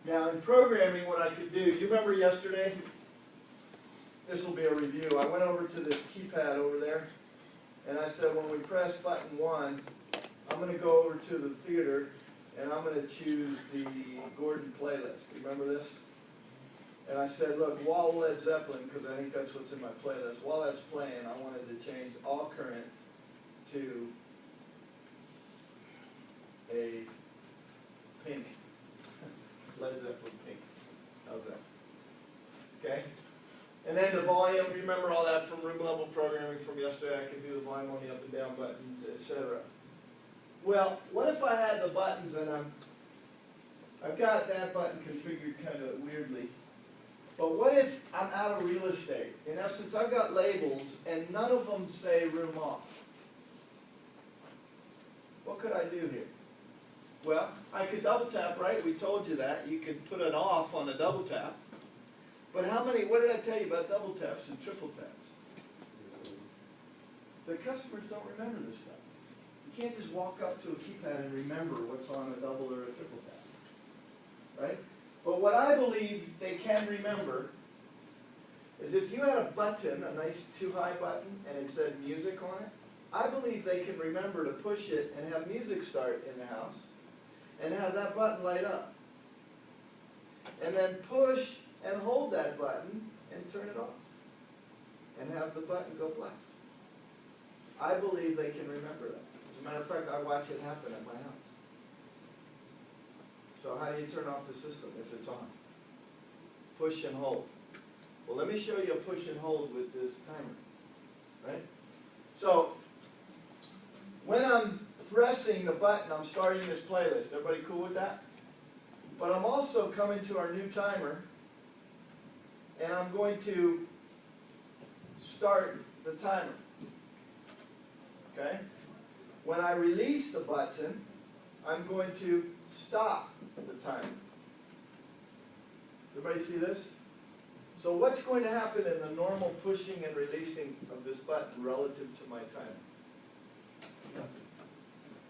Now in programming, what I could do, you remember yesterday? This will be a review. I went over to this keypad over there, and I said when we press button 1, I'm going to go over to the theater, and I'm going to choose the Gordon playlist. You remember this? And I said, look, while Led Zeppelin, because I think that's what's in my playlist, while that's playing, I wanted to change all current to a pink. Led Zeppelin pink. How's that? Okay? And then the volume, remember all that from room level programming from yesterday? I can do the volume on the up and down buttons, etc. Well, what if I had the buttons and I've got that button configured kind of weirdly. But what if I'm out of real estate? In essence, I've got labels and none of them say room off. What could I do here? Well, I could double tap, right? We told you that. You could put an off on a double tap. But how many, what did I tell you about double taps and triple taps? The customers don't remember this stuff. You can't just walk up to a keypad and remember what's on a double or a triple tap. Right? But what I believe they can remember is if you had a button, a nice too-high button, and it said music on it, I believe they can remember to push it and have music start in the house and have that button light up. And then push and hold that button and turn it off. And have the button go black. I believe they can remember that. As a matter of fact, I watched it happen at my house. So how do you turn off the system if it's on? Push and hold. Well, let me show you a push and hold with this timer. Right? So, when I'm pressing the button, I'm starting this playlist. Everybody cool with that? But I'm also coming to our new timer, and I'm going to start the timer. Okay? When I release the button, I'm going to stop the timer. Does everybody see this? So what's going to happen in the normal pushing and releasing of this button relative to my timer?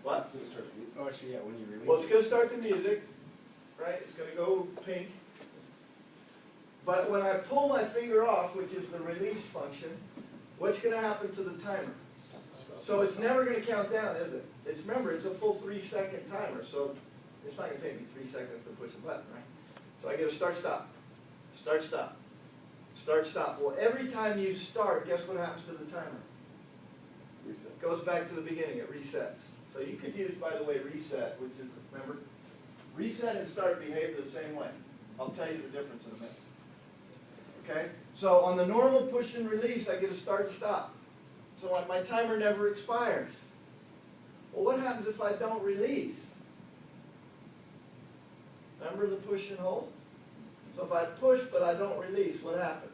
What? It's going to start the music. Oh, actually, yeah, when you release Well, it's going to start the music, right? It's going to go pink. But when I pull my finger off, which is the release function, what's going to happen to the timer? So it's never going to count down, is it? It's, remember, it's a full 3-second timer, so it's not going to take me 3 seconds to push a button, right? So I get a start, stop, start, stop, start, stop. Well, every time you start, guess what happens to the timer? reset. It goes back to the beginning, it resets. So you could use, by the way, reset, which is, remember, reset and start behave the same way. I'll tell you the difference in a minute. Okay? So on the normal push and release, I get a start and stop. So my timer never expires. Well, what happens if I don't release? Remember the push and hold? So if I push but I don't release, what happens?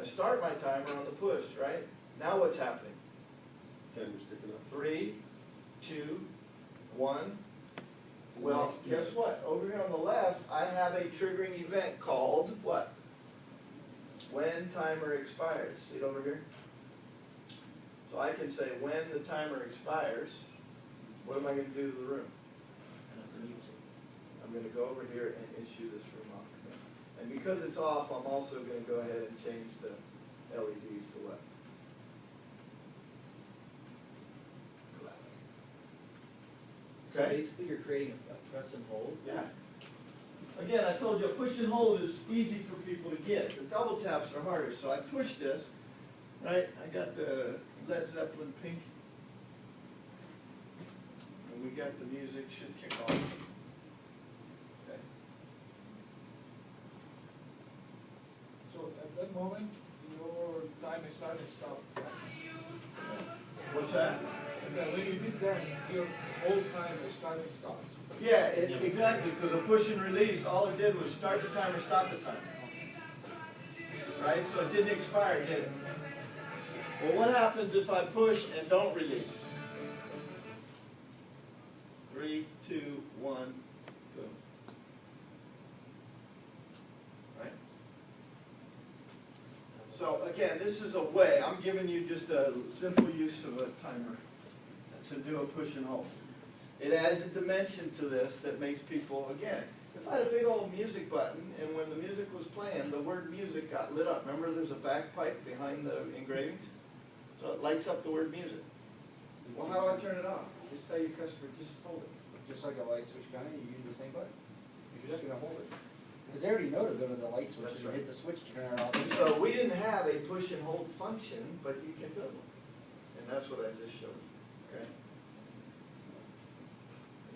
I start my timer on the push, right? Now what's happening? Timer's ticking up. 3, 2, 1. Well, guess what? Over here on the left, I have a triggering event called what? When timer expires. See it over here? So I can say when the timer expires, what am I going to do to the room? I'm going to go over here and issue this room off. And because it's off, I'm also going to go ahead and change the LEDs to what? So Okay? basically you're creating a press and hold? Yeah. Again, I told you a push and hold is easy for people to get. The double taps are harder. So I push this, right? I got the Led Zeppelin pink. And we got the music, should kick off. Okay. So at that moment, your time is start and stop. What's that? Is that when you did that, your whole time is start and stop. Yeah, exactly, because a push and release, all it did was start the timer, stop the timer. Right? So it didn't expire, did it? Well, what happens if I push and don't release? 3, 2, 1, boom. Right? So again, this is a way, I'm giving you just a simple use of a timer to do a push and hold. It adds a dimension to this that makes people, again, if I had a big old music button, and when the music was playing, the word music got lit up. Remember there's a bagpipe behind the engravings? So it lights up the word music. Well, how do I turn it off? Just tell your customer, just hold it. Just like a light switch gun, you use the same button. You're just gonna hold it. Because they already know to go to the light switch That's and right. hit the switch to turn it off. And so we didn't have a push and hold function, but you can do it. And that's what I just showed you, okay?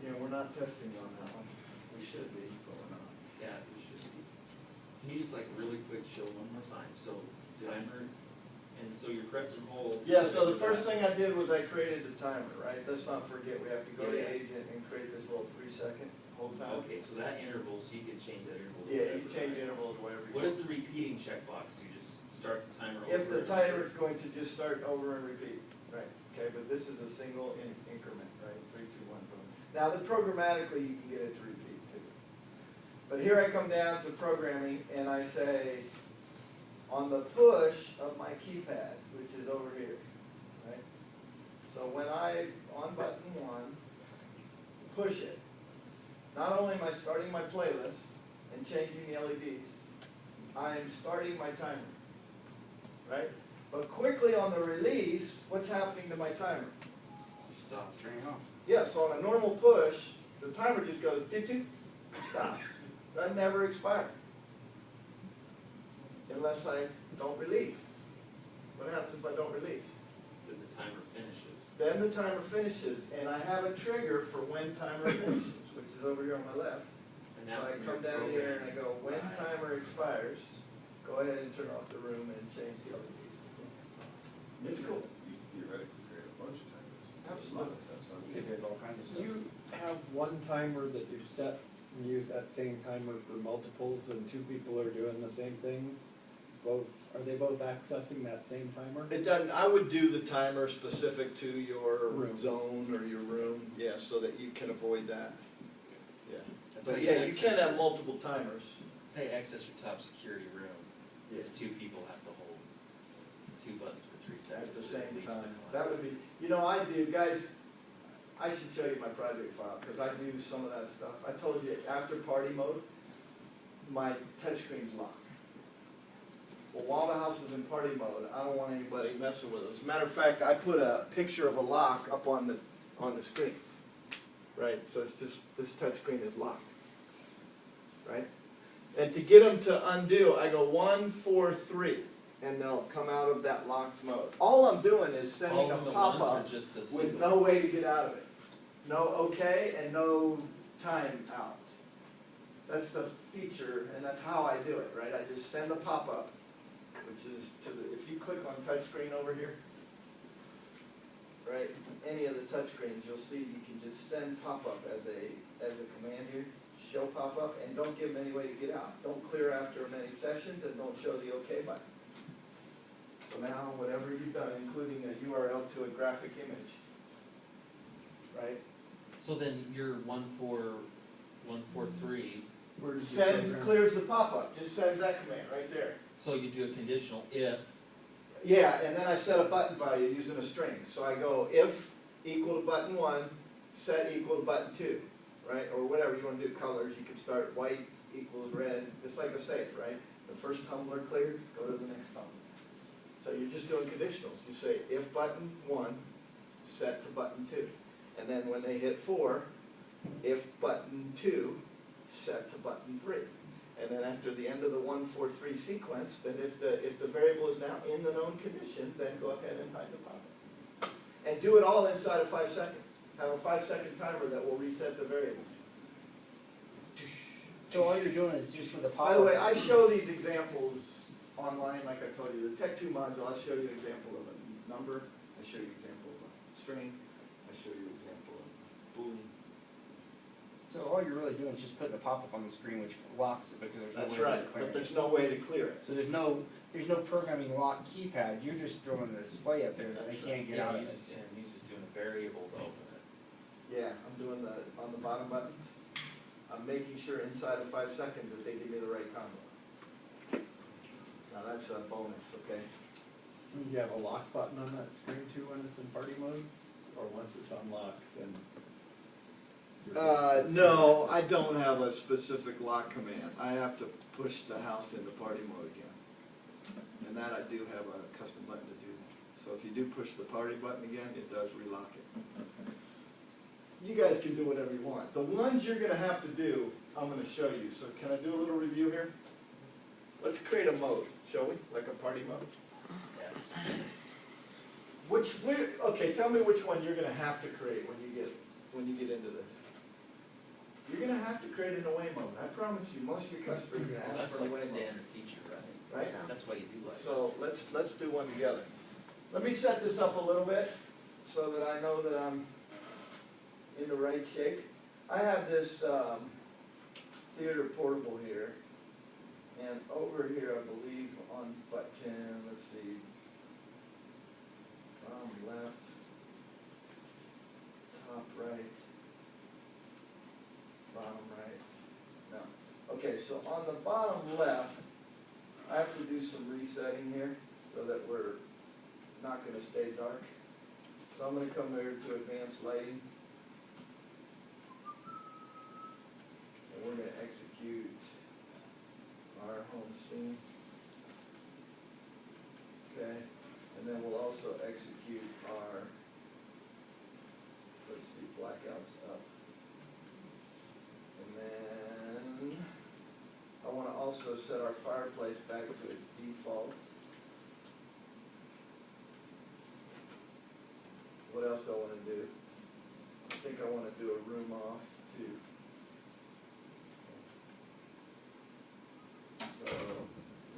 You know, we're not testing on that one. We should be, but we're not. Yeah, we should be. Can you just like really quick show one more time? So timer, and so your press and hold. Yeah, so the first thing I did was I created the timer, right? Let's not forget, we have to go to Yeah, yeah. agent and create this little 3-second hold time. Okay, so that interval, so you can change that interval. to Yeah, you whatever, change right? intervals wherever you What want. is the repeating checkbox? Do you just start the timer over? If the and timer over? is going to just start over and repeat, right, okay, but this is a single increment, right, 3, 2, 1, boom. Now, the programmatically, you can get it to repeat too. But here I come down to programming, and I say, on the push of my keypad, which is over here, right? So when I, on button 1, push it, not only am I starting my playlist and changing the LEDs, I'm starting my timer, right? But quickly on the release, what's happening to my timer? Stop, turn it off. Yeah, so on a normal push, the timer just goes, doo-doo, stops. That never expires. Unless I don't release. What happens if I don't release? Then the timer finishes. Then the timer finishes, and I have a trigger for when timer finishes, which is over here on my left. And So that was I in come your down here and I go, when Right. timer expires, go ahead and turn off the room and change the LEDs. That's awesome. It's cool. You theoretically create a bunch of timers. Absolutely. You can do all kinds of stuff. You have one timer that you set and use that same timer for multiples and two people are doing the same thing? Both, are they both accessing that same timer? It doesn't, I would do the timer specific to your Room. zone or your room, yeah, so that you can avoid that. Yeah. That's how But you yeah, you access can't your- have multiple timers. That's how you access your top security room. Is two people have to hold two buttons for 3 seconds. At the to same release the time. command. That would be, you know, I do, guys, I should show you my project file, because I do some of that stuff. I told you, after party mode, my touchscreen's locked. Well, while the house is in party mode, I don't want anybody messing with it. As a matter of fact, I put a picture of a lock up on the screen. Right, so it's just, this touchscreen is locked. Right? And to get them to undo, I go 1, 4, 3, and they'll come out of that locked mode. All I'm doing is sending All a of them at once pop-up or just the with single? no way to get out of it. No okay and no time out. That's the feature, and that's how I do it, right? I just send a pop-up, which is to the, if you click on touchscreen over here, right, any of the touchscreens, you'll see you can just send pop-up as a command here, show pop-up, and don't give them any way to get out. Don't clear after many sessions, and don't show the OK button. So now, whatever you've done, including a URL to a graphic image, right? So then your 143, Where does the Sends, program- clears the pop-up, just sends that command right there. so you do a conditional if, Yeah, and then I set a button value using a string. So I go if equal to button 1, set equal to button 2, right? Or whatever you want to do, colors, you can start white equals red, just like a safe, right? The first tumbler cleared, go to the next tumbler. So you're just doing conditionals. You say if button 1, set to button 2. And then when they hit 4, if button 2, set to button 3. And then after the end of the 1, 4, 3 sequence, then if the variable is now in the known condition, then go ahead and hide the pop-up. And do it all inside of 5 seconds. Have a 5-second timer that will reset the variable. So all you're doing is just with the pop-up. By the way, I show these examples online, like I told you. The Tech2 module, I'll show you an example of a number. I show you an example of a string. I show you an example of Boolean. So all you're really doing is just putting the pop-up on the screen, which locks it because there's no That's way right, to clear but it. there's no way to clear it. So there's no programming lock keypad. You're just throwing the display up there that they That's can't get yeah, out of he's it. just, and he's just doing a variable to open it. Yeah, I'm doing on the bottom buttons. I'm making sure inside of 5 seconds that they give me the right combo. Now that's a bonus, okay? You have a lock button on that screen too when it's in party mode? Or once it's unlocked, then? No, I don't have a specific lock command. I have to push the house into party mode again. And that I do have a custom button to do that. So if you do push the party button again, it does relock it. You guys can do whatever you want. The ones you're gonna have to do, I'm gonna show you. So can I do a little review here? Let's create a mode, shall we? Like a party mode? Yes. Okay, tell me which one you're gonna have to create when you get into this. You're gonna have to create an away mode. I promise you, most of your customers are gonna ask That's for an like away a mode. standard feature, right? Right? That's why you do like it. So let's do one together. Let me set this up a little bit so that I know that I'm in the right shape. I have this theater portable here, and over here, I believe on button, let's see, left, top right, bottom right. No. Okay, so on the bottom left, I have to do some resetting here so that we're not gonna stay dark. So I'm gonna come here to advanced lighting. And we're gonna execute our home scene. Okay, and then we'll also execute our, let's see, blackouts up. And then I wanna also set our fireplace back to its default. What else do I wanna do? I think I wanna do a room off too. So,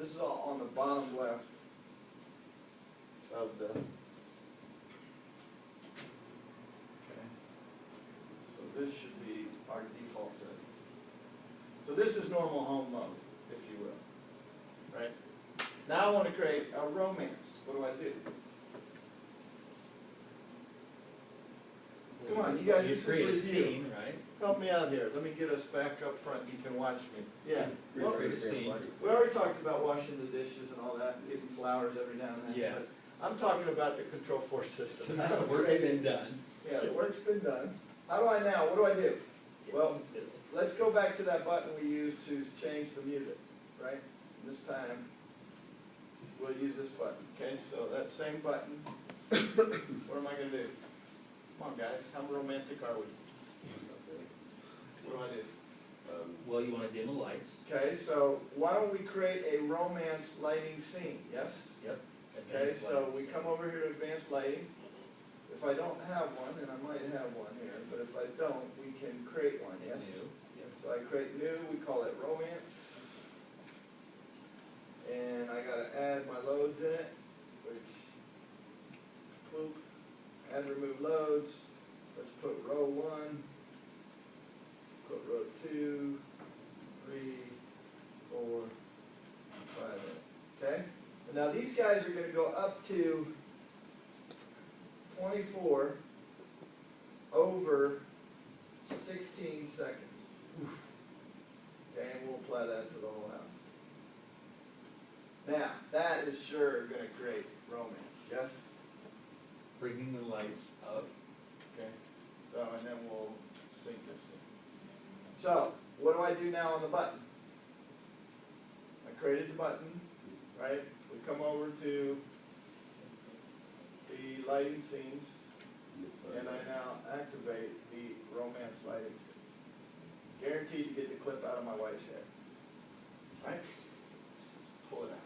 this is all on the bottom left of the, okay. So this should be our default setting. So this is normal home mode, if you will, right? Now I wanna create a romance. What do I do? Come on, you guys, You this is create a review. scene, right? Help me out here. Let me get us back up front. You can watch me. Yeah. Well, Create a scene. we already talked about washing the dishes and all that, and getting flowers every now and then. Yeah. But I'm talking about the control force system. So now the work's been done. Yeah, the work's been done. How do I now? What do I do? Well, let's go back to that button we used to change the music, right? This time, we'll use this button. Okay, so that same button, what am I gonna do? Come on, guys, how romantic are we? What do I do? Well, you wanna dim the lights. Okay, so why don't we create a romance lighting scene, yes? Yep. Okay, Advanced so lights. we come over here to advanced lighting. If I don't have one, and I might have one here, but if I don't, we can create one, yes? New. Yep. So I create new, we call it romance. And I gotta add my loads in it, which, boop, add remove loads. Let's put row 1, put row 2, 3, 4, 5 in it, okay? And now these guys are gonna go up to 24 over 16 seconds. Okay, and we'll apply that to the whole house. Now, that is sure gonna create romance, yes? Bringing the lights up. Okay, so, and then we'll sync this in. So, what do I do now on the button? I created the button, right? We come over to the lighting scenes, and I now activate the romance lighting scene. Guaranteed to get the clip out of my wife's hair. Right? Pull it out.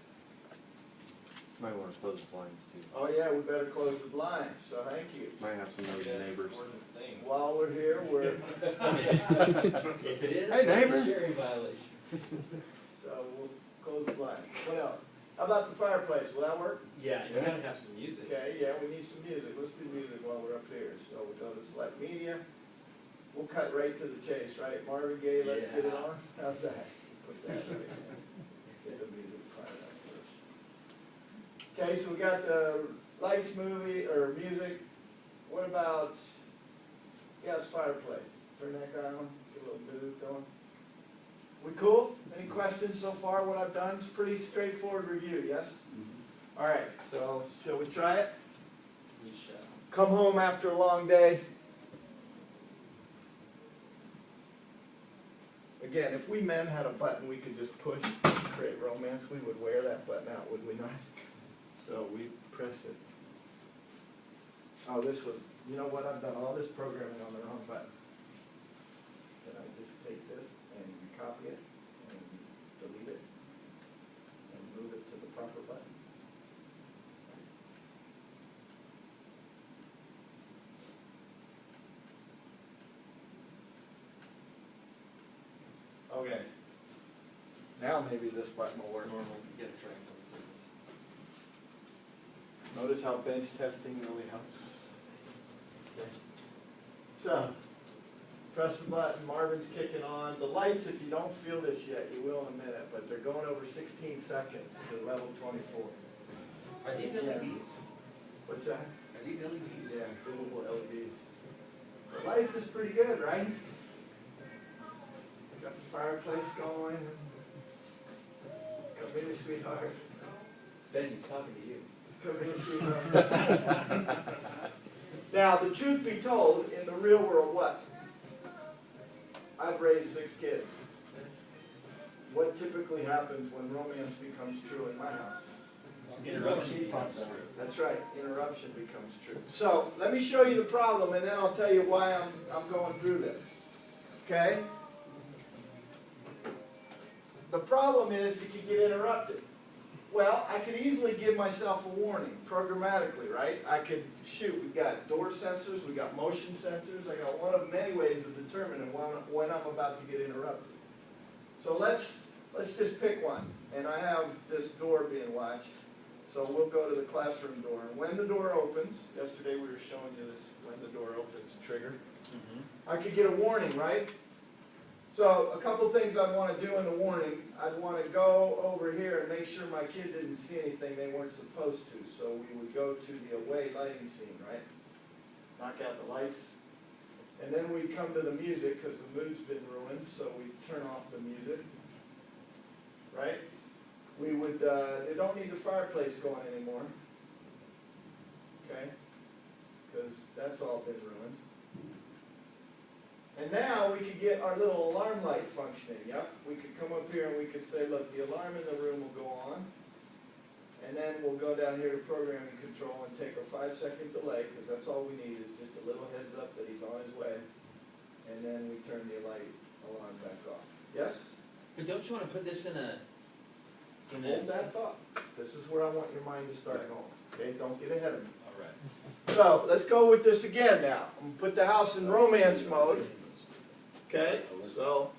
Might wanna close the blinds too. Oh yeah, we better close the blinds, so thank you. Might have some nosy neighbors. While we're here, we're, If it is, Hey, it's neighbor. a sharing violation. so we'll close the blinds. What else? How about the fireplace? Will that work? Yeah, you gotta have some music. Okay, yeah, we need some music. Let's do music while we're up here. So we'll go to select media. We'll cut right to the chase, right? Marvin Gaye, let's get it Yeah. on. How's that? Put that right there. Get the music fired up first. Okay, so we got the lights movie, or music. What about, yes, fireplace? Turn that guy on, get a little mood going. We cool? Any questions so far, what I've done? It's a pretty straightforward review, yes? All right, so shall we try it? We shall. Come home after a long day. again, if we men had a button we could just push to create romance, we would wear that button out, would we not? So we press it. Oh, this was, you know what, I've done all this programming on the wrong button. Then I just take this and copy it and delete it and move it to the proper button. Okay. Now maybe this button will work. It's normal to get a triangle. Notice how bench testing really helps. Okay. So, press the button, Marvin's kicking on. The lights, if you don't feel this yet, you will in a minute, but they're going over 16 seconds to level 24. Are these Yeah. LEDs? What's that? Are these LEDs? Yeah, dimmable LEDs. The life is pretty good, right? Got the fireplace going. Come in, sweetheart. Ben, he's talking to you. Come in, sweetheart. Now, the truth be told, in the real world, what? I've raised 6 kids. What typically happens when romance becomes true in my house? Interruption. That's right, interruption becomes true. So, let me show you the problem, and then I'll tell you why I'm going through this. Okay? The problem is you can get interrupted. Well, I could easily give myself a warning, programmatically, right? I could, shoot, we've got door sensors, we've got motion sensors, I got one of many ways of determining when I'm about to get interrupted. So let's just pick one, and I have this door being watched. So we'll go to the classroom door, and when the door opens, yesterday we were showing you this, when the door opens trigger, I could get a warning, right? So a couple things I'd want to do in the warning, I'd want to go over here and make sure my kid didn't see anything they weren't supposed to. So we would go to the away lighting scene, right? Knock out the lights. And then we'd come to the music because the mood's been ruined, so we'd turn off the music, right? We would, they don't need the fireplace going anymore, okay? Because that's all been ruined. And now we could get our little alarm light functioning, yep. We could come up here and we could say, look, the alarm in the room will go on. And then we'll go down here to programming control and take a 5-second delay, because that's all we need is just a little heads up that he's on his way. And then we turn the light alarm back off. Yes? But don't you want to put this in a? Hold that thought. This is where I want your mind to start going. Okay, don't get ahead of me. All right. So, let's go with this again now. I'm gonna put the house in romance mode. Okay, so